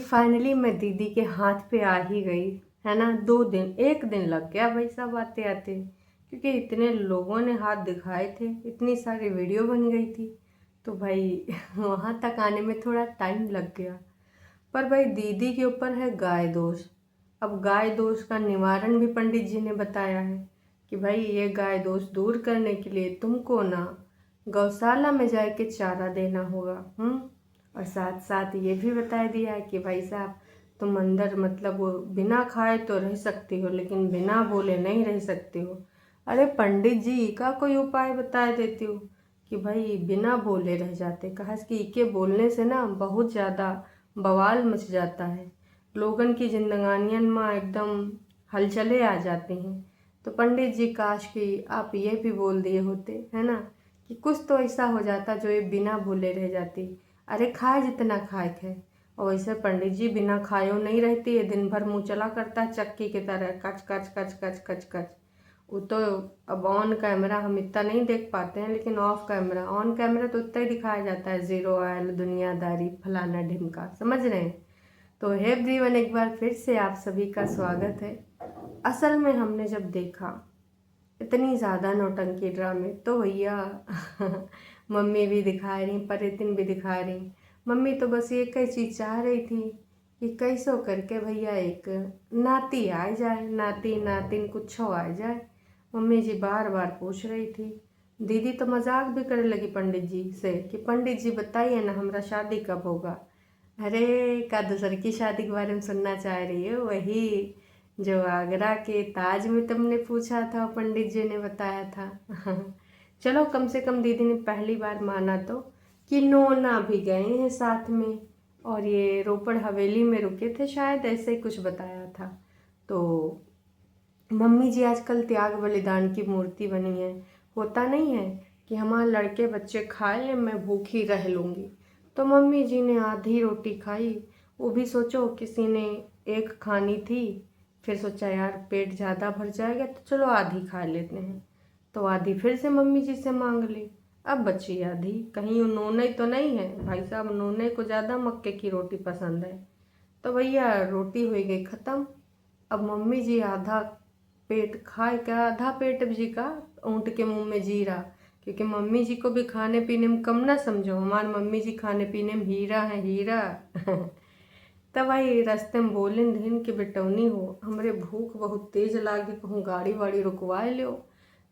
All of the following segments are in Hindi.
फाइनली मैं दीदी के हाथ पे आ ही गई। है ना, 2 दिन 1 दिन लग गया भाई साहब आते आते, क्योंकि इतने लोगों ने हाथ दिखाए थे, इतनी सारी वीडियो बन गई थी, तो भाई वहाँ तक आने में थोड़ा टाइम लग गया। पर भाई दीदी के ऊपर है गाय दोष। अब गाय दोष का निवारण भी पंडित जी ने बताया है कि भाई ये गाय दोष दूर करने के लिए तुमको ना गौशाला में जाके चारा देना होगा। और साथ साथ ये भी बता दिया है कि भाई साहब तुम अंदर मतलब वो बिना खाए तो रह सकती हो, लेकिन बिना बोले नहीं रह सकती हो। अरे पंडित जी का कोई उपाय बता देती हो कि भाई बिना बोले रह जाते, कहा कि इके बोलने से ना बहुत ज़्यादा बवाल मच जाता है, लोगन की जिंदगानियन में एकदम हलचले आ जाती हैं। तो पंडित जी काश कि आप ये भी बोल दिए होते, है ना, कि कुछ तो ऐसा हो जाता जो ये बिना बोले रह जाती। अरे खाए जितना खाए थे, और वैसे पंडित जी बिना खायो नहीं रहती है, दिन भर मुँह चला करता है चक्की की तरह, कच कच कच कच कच कच। वो तो अब ऑन कैमरा हम इतना नहीं देख पाते हैं, लेकिन ऑफ कैमरा, ऑन कैमरा तो उतना ही दिखाया जाता है, जीरो ऑयल, दुनियादारी, फलाना ढिमका, समझ रहे हैं। तो हे एवरीवन, एक बार फिर से आप सभी का स्वागत है। असल में हमने जब देखा इतनी ज़्यादा नौटंकी ड्रामे, तो भैया मम्मी भी दिखा रही, परितिन भी दिखा रही। मम्मी तो बस एक ही चीज़ चाह रही थी कि कैसो करके भैया एक नाती आ जाए, नाती नातिन कुछ आ जाए। मम्मी जी बार बार पूछ रही थी। दीदी तो मजाक भी करने लगी पंडित जी से कि पंडित जी बताइए ना हमारा शादी कब होगा। अरे का दूसर की शादी के बारे में सुनना चाह रही हो? वही जो आगरा के ताज में तुमने पूछा था, पंडित जी ने बताया था। चलो कम से कम दीदी ने पहली बार माना तो कि नोना भी गए हैं साथ में, और ये रोपड़ हवेली में रुके थे शायद, ऐसे ही कुछ बताया था। तो मम्मी जी आजकल त्याग बलिदान की मूर्ति बनी है। होता नहीं है कि हमारे लड़के बच्चे खाए मैं भूखी रह लूँगी, तो मम्मी जी ने आधी रोटी खाई, वो भी सोचो किसी ने एक खानी थी, फिर सोचा यार पेट ज़्यादा भर जाएगा तो चलो आधी खा लेते हैं, तो आधी फिर से मम्मी जी से मांग ली। अब बची आधी, कहीं उन्होंने तो नहीं है भाई साहब, उन्होंने को ज़्यादा मक्के की रोटी पसंद है। तो भैया रोटी हो गई ख़त्म। अब मम्मी जी आधा पेट खाए, क्या आधा पेट जी का ऊँट के मुंह में जीरा, क्योंकि मम्मी जी को भी खाने पीने में कम ना समझो, हमारी मम्मी जी खाने पीने में हीरा है, हीरा। तब भाई रास्ते में बोले दिन कि बेटौनी हो, हमरे भूख बहुत तेज लागी, कहूँ गाड़ी वाड़ी रुकवाए लो।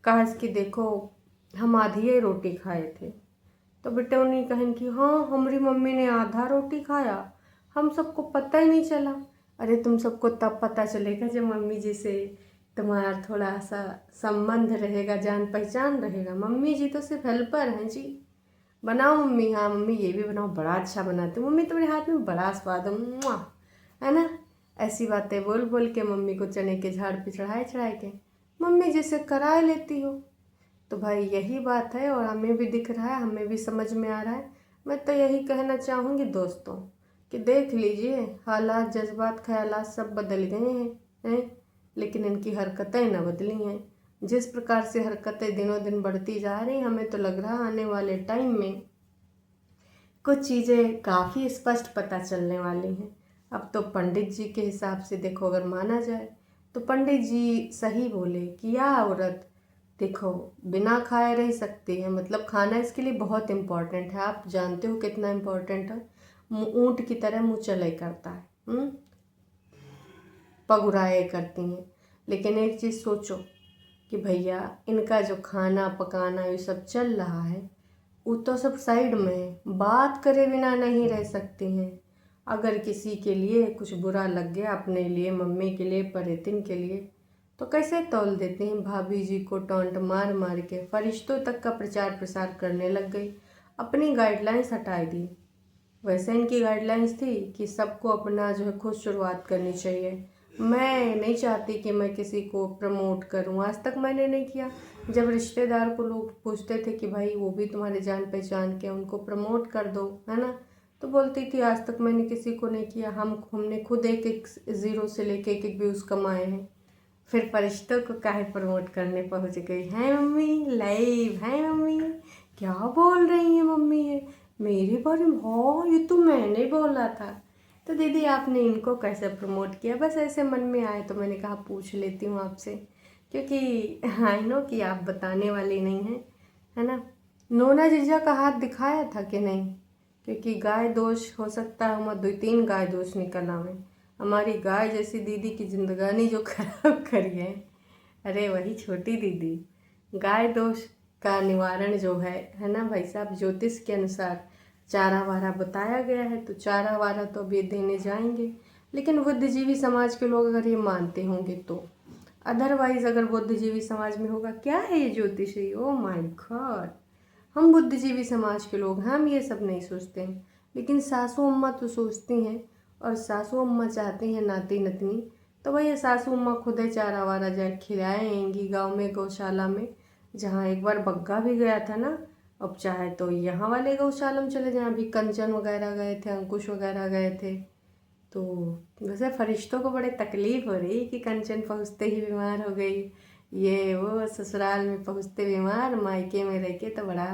कहा कि देखो हम आधी ही रोटी खाए थे। तो बेटौनी कहन कि हाँ हमारी मम्मी ने आधा रोटी खाया, हम सबको पता ही नहीं चला। अरे तुम सबको तब पता चलेगा जब मम्मी जी से तुम्हारा थोड़ा सा संबंध रहेगा, जान पहचान रहेगा। मम्मी जी तो सिर्फ हेल्पर हैं जी। बनाओ मम्मी, हाँ मम्मी ये भी बनाओ, बड़ा अच्छा बनाते हो मम्मी, तुम्हारे हाथ में बड़ा स्वाद है, मुआ, है ना। ऐसी बातें बोल बोल के मम्मी को चने के झाड़ पे चढ़ाए चढ़ाए के मम्मी जैसे कराए लेती हो। तो भाई यही बात है, और हमें भी दिख रहा है, हमें भी समझ में आ रहा है। मैं तो यही कहना चाहूँगी दोस्तों कि देख लीजिए हालात, जज्बात, ख्यालात सब बदल गए हैं, लेकिन इनकी हरकतें न बदली हैं। जिस प्रकार से हरकतें दिनों दिन बढ़ती जा रही, हमें तो लग रहा आने वाले टाइम में कुछ चीज़ें काफ़ी स्पष्ट पता चलने वाली हैं। अब तो पंडित जी के हिसाब से देखो, अगर माना जाए तो पंडित जी सही बोले कि यह औरत देखो बिना खाए रह सकती है, मतलब खाना इसके लिए बहुत इम्पोर्टेंट है। आप जानते हो कितना इम्पोर्टेंट है। ऊँट की तरह मुँह चले करता है, पगुराए करती हैं। लेकिन एक चीज़ सोचो कि भैया इनका जो खाना पकाना ये सब चल रहा है, वो तो सब साइड में है, बात करे बिना नहीं रह सकती हैं। अगर किसी के लिए कुछ बुरा लग गया, अपने लिए, मम्मी के लिए, परितिन के लिए, तो कैसे तौल देते हैं भाभी जी को टॉन्ट मार मार के, फरिश्तों तक का प्रचार प्रसार करने लग गई, अपनी गाइडलाइंस हटा दी। वैसे इनकी गाइडलाइंस थी कि सबको अपना जो है खुद शुरुआत करनी चाहिए। मैं नहीं चाहती कि मैं किसी को प्रमोट करूं, आज तक मैंने नहीं किया। जब रिश्तेदार को लोग पूछते थे कि भाई वो भी तुम्हारे जान पहचान के, उनको प्रमोट कर दो, है ना, तो बोलती थी आज तक मैंने किसी को नहीं किया, हमने खुद एक एक ज़ीरो से लेके एक एक व्यूज़ कमाए हैं। फिर फरिश्तों को काहे प्रमोट करने पहुंच गई हैं मम्मी, लाइव है मम्मी, क्या बोल रही हैं मम्मी, है मेरे बारे में? हाँ ये तो मैंने बोला था। तो दीदी आपने इनको कैसे प्रमोट किया? बस ऐसे मन में आए तो मैंने कहा पूछ लेती हूँ आपसे, क्योंकि आई नो कि आप बताने वाली नहीं हैं, है ना। नोना जीजा का हाथ दिखाया था कि नहीं? क्योंकि गाय दोष हो सकता है हमारे 2-3 गाय दोष निकल आवे। हमारी गाय जैसी दीदी की जिंदगानी जो खराब करी है, अरे वही छोटी दीदी। गाय दोष का निवारण जो है ना भाई साहब, ज्योतिष के अनुसार चारा वारा बताया गया है, तो चारा वारा तो अभी देने जाएंगे। लेकिन बुद्धिजीवी समाज के लोग अगर ये मानते होंगे तो, अदरवाइज अगर बुद्धिजीवी समाज में होगा क्या है ये ज्योतिषी, ओ माय गॉड। हम बुद्धिजीवी समाज के लोग हैं, हम ये सब नहीं सोचते हैं, लेकिन सासू अम्मा तो सोचती हैं। और सासू अम्मा चाहती हैं नाती नतनी, तो भैया सासू अम्मा खुद ही चारा वारा जाए खिलाएंगी गाँव में, गौशाला में, जहाँ एक बार बग्गा भी गया था ना। अब चाहे तो यहाँ वाले गौशाला में चले जाएं, अभी कंचन वगैरह गए थे, अंकुश वगैरह गए थे। तो वैसे फरिश्तों को बड़े तकलीफ़ हो रही कि कंचन पहुँचते ही बीमार हो गई, ये वो ससुराल में पहुँचते बीमार, मायके में रह के तो बड़ा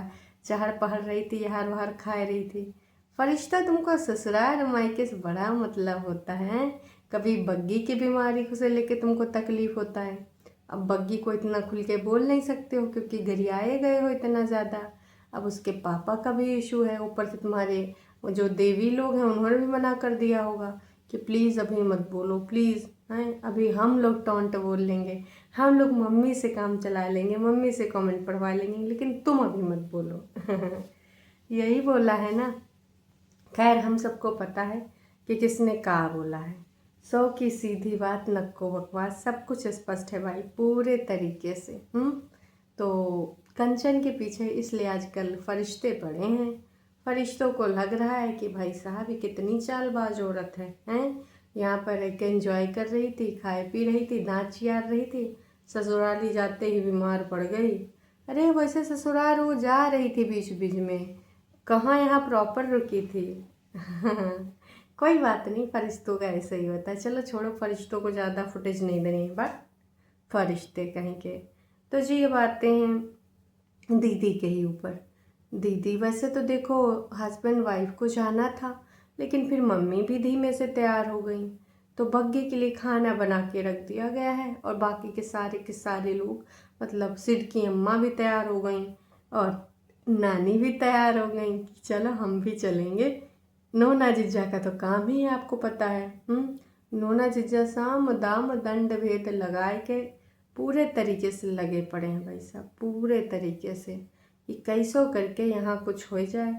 चहड़ पहड़ रही थी, यार वार खाए रही थी। फरिश्ता तुमको ससुराल मायके से बड़ा मतलब होता है। कभी बग्गी की बीमारी से लेके तुमको तकलीफ़ होता है। अब बग्गी को इतना खुल के बोल नहीं सकते हो क्योंकि गरियाए गए हो इतना ज़्यादा। अब उसके पापा का भी इशू है, ऊपर से तुम्हारे जो देवी लोग हैं उन्होंने भी मना कर दिया होगा कि प्लीज़ अभी मत बोलो, प्लीज़ हैं, अभी हम लोग टॉन्ट बोल लेंगे, हम लोग मम्मी से काम चला लेंगे, मम्मी से कमेंट पढ़वा लेंगे, लेकिन तुम अभी मत बोलो। यही बोला है ना। खैर हम सबको पता है कि किसने कहा बोला है। 100 की सीधी बात, नक्को बकवास, सब कुछ स्पष्ट है भाई पूरे तरीके से। तो कंचन के पीछे इसलिए आजकल फरिश्ते पड़े हैं। फरिश्तों को लग रहा है कि भाई साहब ये कितनी चालबाज औरत है, हैं। यहाँ पर एक एंजॉय कर रही थी, खाए पी रही थी, दाँत चियार रही थी, ससुराली जाते ही बीमार पड़ गई। अरे वैसे ससुराल वो जा रही थी बीच बीच में, कहाँ यहाँ प्रॉपर रुकी थी। कोई बात नहीं, फरिश्तों का ऐसा ही होता है। चलो छोड़ो, फरिश्तों को ज़्यादा फुटेज नहीं देनी है, बट फरिश्ते कहीं के। तो जी ये बातें हैं दीदी के ही ऊपर। दीदी वैसे तो देखो हस्बैंड वाइफ को जाना था, लेकिन फिर मम्मी भी धीमे से तैयार हो गई, तो बग्गे के लिए खाना बना के रख दिया गया है। और बाकी के सारे लोग, मतलब सिड की अम्मा भी तैयार हो गई और नानी भी तैयार हो गई, चलो हम भी चलेंगे। नोना जिज्जा का तो काम ही है, आपको पता है। नोना जिज्जा साम दाम दंड भेद लगाए के पूरे तरीके से लगे पड़े हैं भाई साहब, पूरे तरीके से कि कैसो करके यहाँ कुछ हो जाए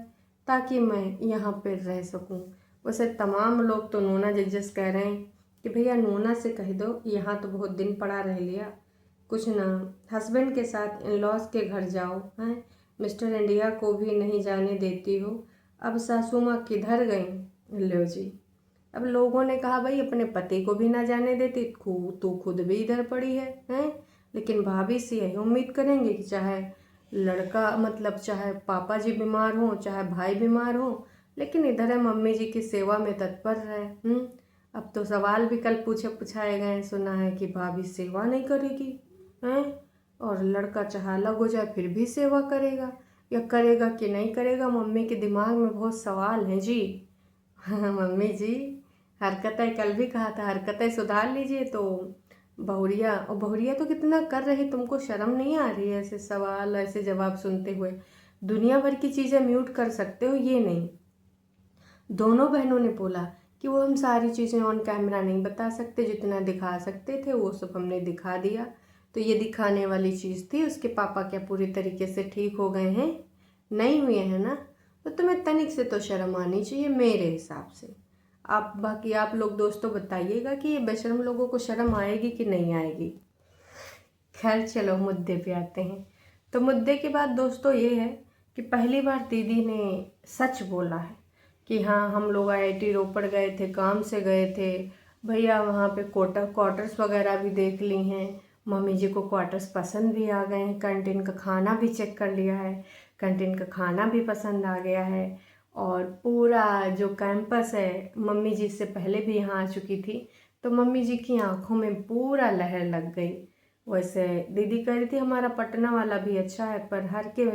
ताकि मैं यहाँ पर रह सकूँ। वैसे तमाम लोग तो नोना जिज्जस कह रहे हैं कि भैया नोना से कह दो यहाँ तो बहुत दिन पड़ा रह लिया, कुछ ना हस्बैंड के साथ इन लॉज के घर जाओ, हैं मिस्टर इंडिया को भी नहीं जाने देती हो। अब सासू माँ किधर गई? लो जी, अब लोगों ने कहा भाई अपने पति को भी ना जाने देती, तू खुद भी इधर पड़ी है, हैं। लेकिन भाभी से यही उम्मीद करेंगे कि चाहे लड़का, मतलब चाहे पापा जी बीमार हों, चाहे भाई बीमार हो, लेकिन इधर है मम्मी जी की सेवा में तत्पर रहे। अब तो सवाल भी कल पूछाए गए, सुना है कि भाभी सेवा नहीं करेगी, हैं, और लड़का चाहे अलग हो जाए फिर भी सेवा करेगा, या करेगा कि नहीं करेगा। मम्मी के दिमाग में बहुत सवाल हैं जी। मम्मी जी हरकतें, कल भी कहा था हरकतें सुधार लीजिए। तो बहुरिया तो कितना कर रही, तुमको शर्म नहीं आ रही है ऐसे सवाल ऐसे जवाब सुनते हुए? दुनिया भर की चीज़ें म्यूट कर सकते हो, ये नहीं। दोनों बहनों ने बोला कि वो हम सारी चीज़ें ऑन कैमरा नहीं बता सकते, जितना दिखा सकते थे वो सब हमने दिखा दिया। तो ये दिखाने वाली चीज़ थी। उसके पापा क्या पूरी तरीके से ठीक हो गए हैं? नहीं हुए हैं ना। तो तुम्हें तनिक से तो शर्म आनी चाहिए मेरे हिसाब से। आप बाकी आप लोग दोस्तों बताइएगा कि ये बेशर्म लोगों को शर्म आएगी कि नहीं आएगी। खैर चलो मुद्दे पे आते हैं। तो मुद्दे की बात दोस्तों ये है कि पहली बार दीदी ने सच बोला है कि हाँ हम लोग IIT रोपड़ गए थे, काम से गए थे भैया, वहाँ पे क्वार्टर्स वगैरह भी देख ली हैं, मम्मी जी को क्वार्टर्स पसंद भी आ गए हैं, कैंटीन का खाना भी चेक कर लिया है, कैंटीन का खाना भी पसंद आ गया है। और पूरा जो कैंपस है, मम्मी जी से पहले भी यहाँ आ चुकी थी, तो मम्मी जी की आंखों में पूरा लहर लग गई। वैसे दीदी कह रही थी हमारा पटना वाला भी अच्छा है, पर हर के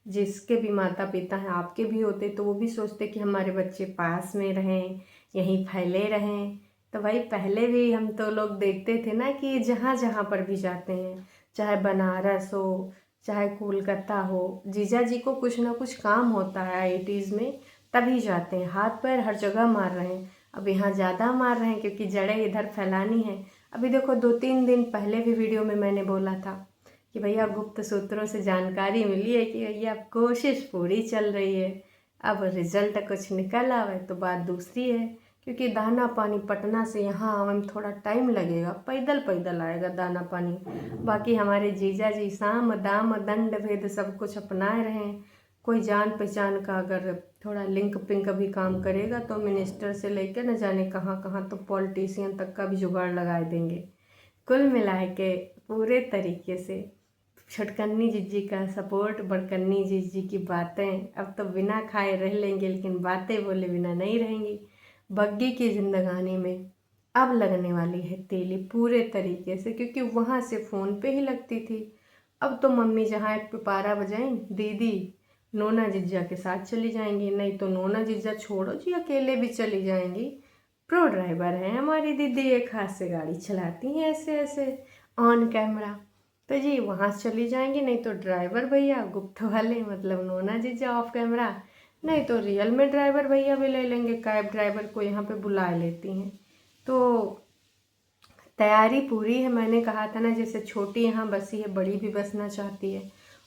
जिसके भी माता पिता हैं, आपके भी होते तो वो भी सोचते कि हमारे बच्चे पास में रहें, यहीं फैले रहें। तो भाई पहले भी हम तो लोग देखते थे ना कि जहाँ जहाँ पर भी जाते हैं, चाहे बनारस हो चाहे कोलकाता हो, जीजा जी को कुछ ना कुछ काम होता है आईटीज़ में, तभी जाते हैं। हाथ पैर हर जगह मार रहे हैं। अब यहाँ ज़्यादा मार रहे हैं क्योंकि जड़ें इधर फैलानी है। अभी देखो 2-3 दिन पहले भी वीडियो में मैंने बोला था कि भैया गुप्त सूत्रों से जानकारी मिली है कि भैया कोशिश पूरी चल रही है। अब रिजल्ट कुछ निकल आवे तो बात दूसरी है, क्योंकि दाना पानी पटना से यहाँ आने में थोड़ा टाइम लगेगा, पैदल पैदल आएगा दाना पानी। बाकी हमारे जीजा जी साम दाम दंड भेद सब कुछ अपनाए रहे हैं। कोई जान पहचान का अगर थोड़ा लिंक पिंक भी काम करेगा तो मिनिस्टर से लेकर न जाने कहाँ कहाँ तो पॉलिटिशियन तक का भी जुगाड़ लगा देंगे। कुल मिला के पूरे तरीके से छटकन्नी जिज्जी का सपोर्ट, बड़कन्नी जिज्जी की बातें अब तो बिना खाए रह लेंगे, लेकिन बातें बोले बिना नहीं रहेंगी। बग्गी की जिंदगानी में अब लगने वाली है तेली पूरे तरीके से, क्योंकि वहाँ से फ़ोन पे ही लगती थी। अब तो मम्मी जहाँ एक पे 12 बजाएं, दीदी नोना जिज्जा के साथ चली जाएंगी, नहीं तो नोना जिज्जा छोड़ो जी अकेले भी चली जाएंगी। प्रो ड्राइवर हैं हमारी दीदी, एक हाथ से गाड़ी चलाती हैं ऐसे ऐसे ऑन कैमरा। तो जी वहाँ चली जाएंगी, नहीं तो ड्राइवर भैया गुप्त वाले मतलब नोना जीजा ऑफ कैमरा, नहीं तो रियल में ड्राइवर भैया भी ले लेंगे, कैब ड्राइवर को यहाँ पे बुला लेती हैं। तो तैयारी पूरी है। मैंने कहा था ना, जैसे छोटी यहाँ बसी है बड़ी भी बसना चाहती है,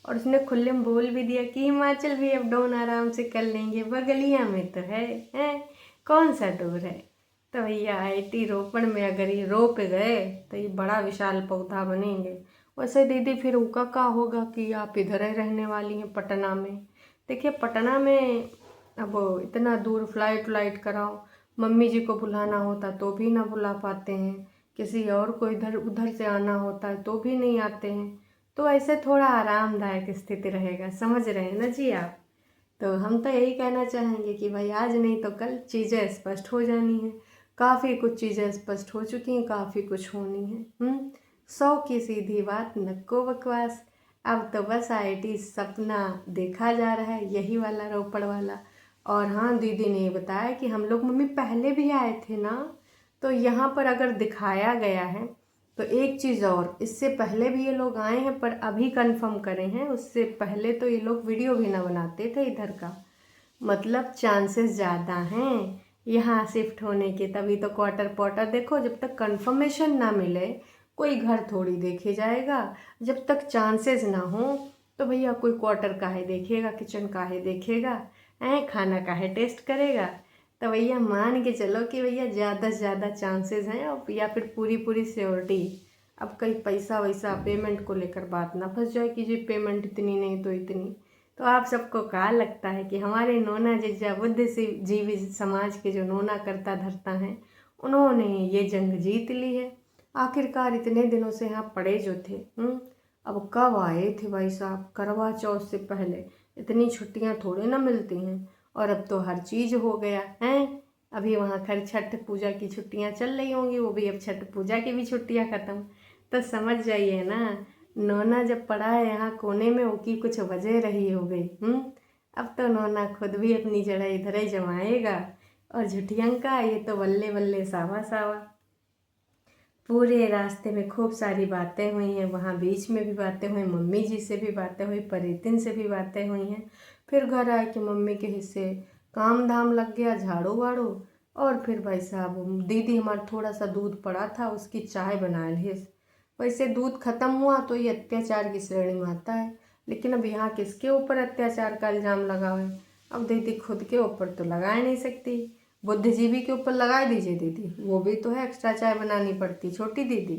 और उसने खुले में बोल भी दिया कि हिमाचल भी अप डाउन आराम से कर लेंगे, बगलिया में तो है कौन सा दूर है। तो भैया आईटी रोपड़ में अगर ये रोप गए तो ये बड़ा विशाल पौधा बनेंगे। वैसे दीदी फिर उनका क्या होगा कि आप इधर ही रहने वाली हैं पटना में। देखिए पटना में अब इतना दूर फ्लाइट कराओ, मम्मी जी को बुलाना होता तो भी ना बुला पाते हैं, किसी और को इधर उधर से आना होता है तो भी नहीं आते हैं। तो ऐसे थोड़ा आरामदायक स्थिति रहेगा, समझ रहे हैं ना जी आप। तो हम तो यही कहना चाहेंगे कि भाई आज नहीं तो कल चीज़ें स्पष्ट हो जानी है। काफ़ी कुछ चीज़ें स्पष्ट हो चुकी हैं, काफ़ी कुछ होनी है। 100 की सीधी बात नको बकवास। अब तो बस आईटी सपना देखा जा रहा है, यही वाला रोपड़ वाला। और हाँ, दीदी ने बताया कि हम लोग मम्मी पहले भी आए थे ना, तो यहाँ पर अगर दिखाया गया है तो एक चीज़ और, इससे पहले भी ये लोग आए हैं पर अभी कंफर्म करे हैं, उससे पहले तो ये लोग वीडियो भी ना बनाते थे इधर का। मतलब चांसेस ज़्यादा हैं यहाँ शिफ्ट होने के, तभी तो क्वार्टर पॉटर देखो, जब तक कंफर्मेशन ना मिले कोई घर थोड़ी देखे जाएगा। जब तक चांसेस ना हो तो भैया कोई क्वार्टर काहे देखेगा, किचन काहे देखेगा, खाना काहे टेस्ट करेगा। तो भैया मान के चलो कि भैया ज़्यादा से ज़्यादा चांसेस हैं, और या फिर पूरी पूरी श्योरिटी। अब कहीं पैसा वैसा पेमेंट को लेकर बात ना फंस जाए कि जी पेमेंट इतनी नहीं तो इतनी। तो आप सबको क्या लगता है कि हमारे नोना जिज्जा बुद्धिजीवी समाज के जो नोना करता धरता हैं, उन्होंने ये जंग जीत ली है आखिरकार? इतने दिनों से यहाँ पड़े जो थे, अब कब आए थे भाई साहब? करवा चौथ से पहले इतनी छुट्टियाँ थोड़े ना मिलती हैं, और अब तो हर चीज़ हो गया है। अभी वहाँ खैर छठ पूजा की छुट्टियाँ चल रही होंगी, वो भी अब छठ पूजा की भी छुट्टियाँ ख़त्म। तो समझ जाइए ना, नोना जब पड़ा है यहाँ कोने में, उसकी कुछ वजह रही हो गई। अब तो नोना खुद भी अपनी जड़ें इधर ही जमाएगा, और झुठियन का ये तो बल्ले बल्ले सावा सावा। पूरे रास्ते में खूब सारी बातें हुई हैं, वहाँ बीच में भी बातें हुई, मम्मी जी से भी बातें हुई, परितिन से भी बातें हुई हैं। फिर घर आए कि मम्मी के हिस्से काम धाम लग गया, झाड़ू वाड़ू, और फिर भाई साहब दीदी हमारा थोड़ा सा दूध पड़ा था, उसकी चाय बना ली। वैसे दूध खत्म हुआ तो ये अत्याचार की श्रेणी में आता है, लेकिन अब यहाँ किसके ऊपर अत्याचार का इल्ज़ाम लगा हुआ है? अब दीदी खुद के ऊपर तो लगा नहीं सकती, बुद्धिजीवी के ऊपर लगा दीजिए दीदी, वो भी तो है, एक्स्ट्रा चाय बनानी पड़ती छोटी दीदी,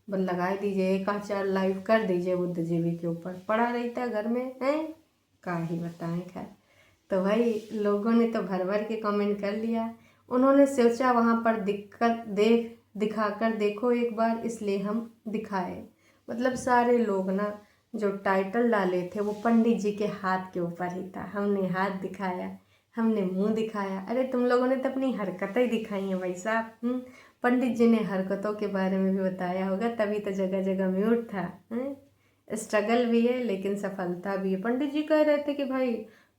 बस लगा दीजिए, एक आचार लाइव कर दीजिए बुद्धिजीवी के ऊपर, पड़ा रहता है घर में है, क्या ही बताएं। खैर तो भाई लोगों ने तो भर भर के कमेंट कर लिया, उन्होंने सोचा वहाँ पर दिखाकर देखो एक बार, इसलिए हम दिखाए। मतलब सारे लोग ना जो टाइटल डाले थे वो पंडित जी के हाथ के ऊपर ही था, हमने हाथ दिखाया, हमने मुंह दिखाया। अरे तुम लोगों ने तो अपनी हरकतें दिखाई हैं भाई साहब। पंडित जी ने हरकतों के बारे में भी बताया होगा, तभी तो जगह जगह म्यूट था। स्ट्रगल भी है लेकिन सफलता भी है। पंडित जी कह रहे थे कि भाई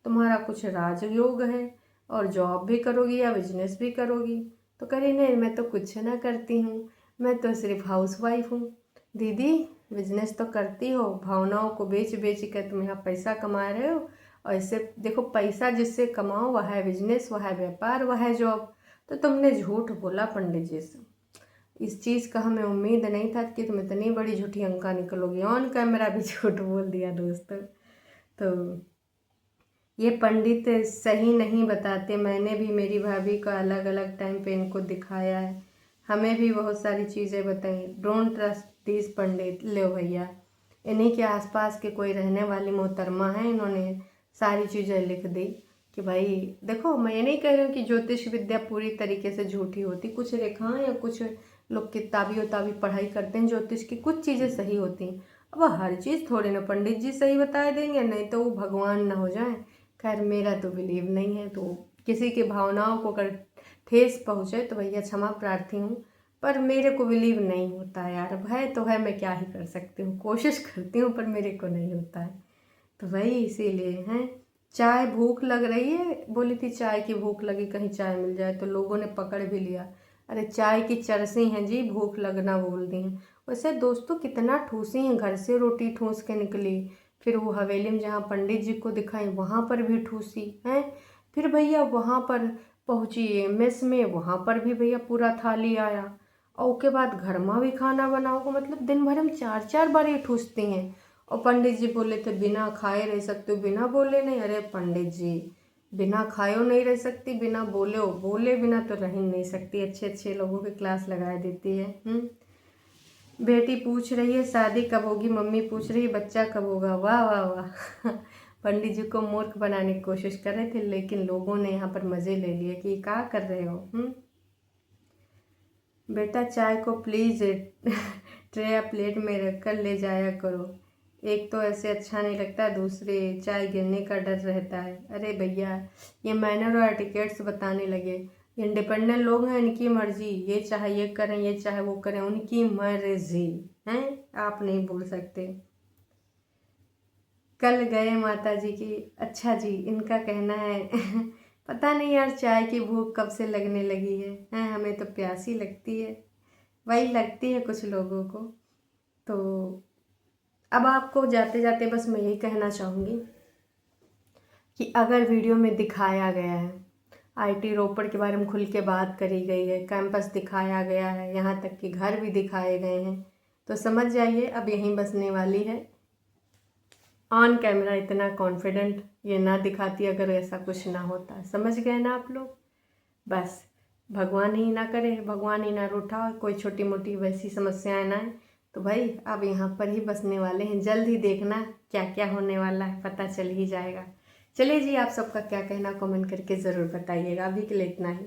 तुम्हारा कुछ राजयोग है, और जॉब भी करोगी या बिजनेस भी करोगी? तो कह रही नहीं, मैं तो कुछ ना करती हूँ, मैं तो सिर्फ हाउसवाइफ हूँ। दीदी, बिजनेस तो करती हो, भावनाओं को बेच बेच कर तुम यहाँ पैसा कमा रहे हो। और इससे देखो, पैसा जिससे कमाओ वह है बिजनेस, वह है व्यापार, वह है जॉब। तो तुमने झूठ बोला पंडित जी से। इस चीज़ का हमें उम्मीद नहीं था कि तुम इतनी बड़ी झूठी अंका निकलोगी। ऑन कैमरा भी झूठ बोल दिया दोस्तों। तो ये पंडित सही नहीं बताते। मैंने भी मेरी भाभी को अलग अलग टाइम पे इनको दिखाया है, हमें भी बहुत सारी चीज़ें बताई। डोंट ट्रस्ट दिस पंडित। लो भैया, इन्हीं के आसपास के कोई रहने वाली मोहतरमा है, इन्होंने सारी चीज़ें लिख दी कि भाई देखो, मैं ये नहीं कह रही हूँ कि ज्योतिष विद्या पूरी तरीके से झूठी होती। कुछ रेखाएं या कुछ लोग किताबी उताबी पढ़ाई करते हैं ज्योतिष की, कुछ चीज़ें सही होती हैं। अब हर चीज़ थोड़ी ना पंडित जी सही बता देंगे, नहीं तो वो भगवान ना हो जाए। खैर, मेरा तो बिलीव नहीं है, तो किसी की भावनाओं को अगर ठेस पहुँचे तो भैया क्षमा प्रार्थी हूँ, पर मेरे को बिलीव नहीं होता है यार। भय तो है, मैं क्या ही कर सकती हूँ, कोशिश करती हूँ पर मेरे को नहीं होता है। तो भाई इसीलिए हैं। चाय भूख लग रही है, बोली थी चाय की भूख लगी, कहीं चाय मिल जाए, तो लोगों ने पकड़ भी लिया। अरे चाय की चरसी हैं जी, भूख लगना बोल दी हैं। वैसे दोस्तों कितना ठूसी हैं, घर से रोटी ठूस के निकली, फिर वो हवेली में जहाँ पंडित जी को दिखाई वहाँ पर भी ठूसी हैं, फिर भैया वहाँ पर पहुँची मेस में, वहाँ पर भी भैया पूरा थाली आया। और उसके बाद घर में भी खाना बनाओगे, मतलब दिन भर में 4-4 बार ये ठूसती हैं। और पंडित जी बोले थे बिना खाए रह सकते हो, बिना बोले नहीं। अरे पंडित जी, बिना खाए नहीं रह सकती, बिना बोले हो, बोले बिना तो रह ही नहीं सकती। अच्छे अच्छे लोगों की क्लास लगा देती है। बेटी पूछ रही है शादी कब होगी, मम्मी पूछ रही है बच्चा कब होगा। वाह वाह वाह। पंडित जी को मूर्ख बनाने की कोशिश कर रहे थे, लेकिन लोगों ने यहाँ पर मज़े ले लिए कि क्या कर रहे हो। बेटा चाय को प्लीज़ ट्रे या प्लेट में रख कर ले जाया करो, एक तो ऐसे अच्छा नहीं लगता, दूसरे चाय गिरने का डर रहता है। अरे भैया, ये मैनर और एटिकेट्स बताने लगे। इंडिपेंडेंट लोग हैं, इनकी मर्जी, ये चाहे ये करें, ये चाहे वो करें, उनकी मर्जी हैं, आप नहीं बोल सकते। कल गए माता जी की। अच्छा जी, इनका कहना है पता नहीं यार, चाय की भूख कब से लगने लगी है। हैं, हमें तो प्यासी लगती है, वही लगती है कुछ लोगों को। तो अब आपको जाते जाते बस मैं यही कहना चाहूँगी कि अगर वीडियो में दिखाया गया है, आईटी रोपड़ के बारे में खुल के बात करी गई है, कैंपस दिखाया गया है, यहाँ तक कि घर भी दिखाए गए हैं, तो समझ जाइए अब यहीं बसने वाली है। ऑन कैमरा इतना कॉन्फिडेंट ये ना दिखाती अगर ऐसा कुछ ना होता। समझ गए ना आप लोग? बस भगवान ही ना करे, भगवान ही ना रूठा, कोई छोटी मोटी वैसी समस्याएं ना आए, तो भाई अब यहाँ पर ही बसने वाले हैं। जल्द ही देखना क्या क्या होने वाला है, पता चल ही जाएगा। चलिए जी, आप सबका क्या कहना कमेंट करके ज़रूर बताइएगा। अभी के लिए इतना ही।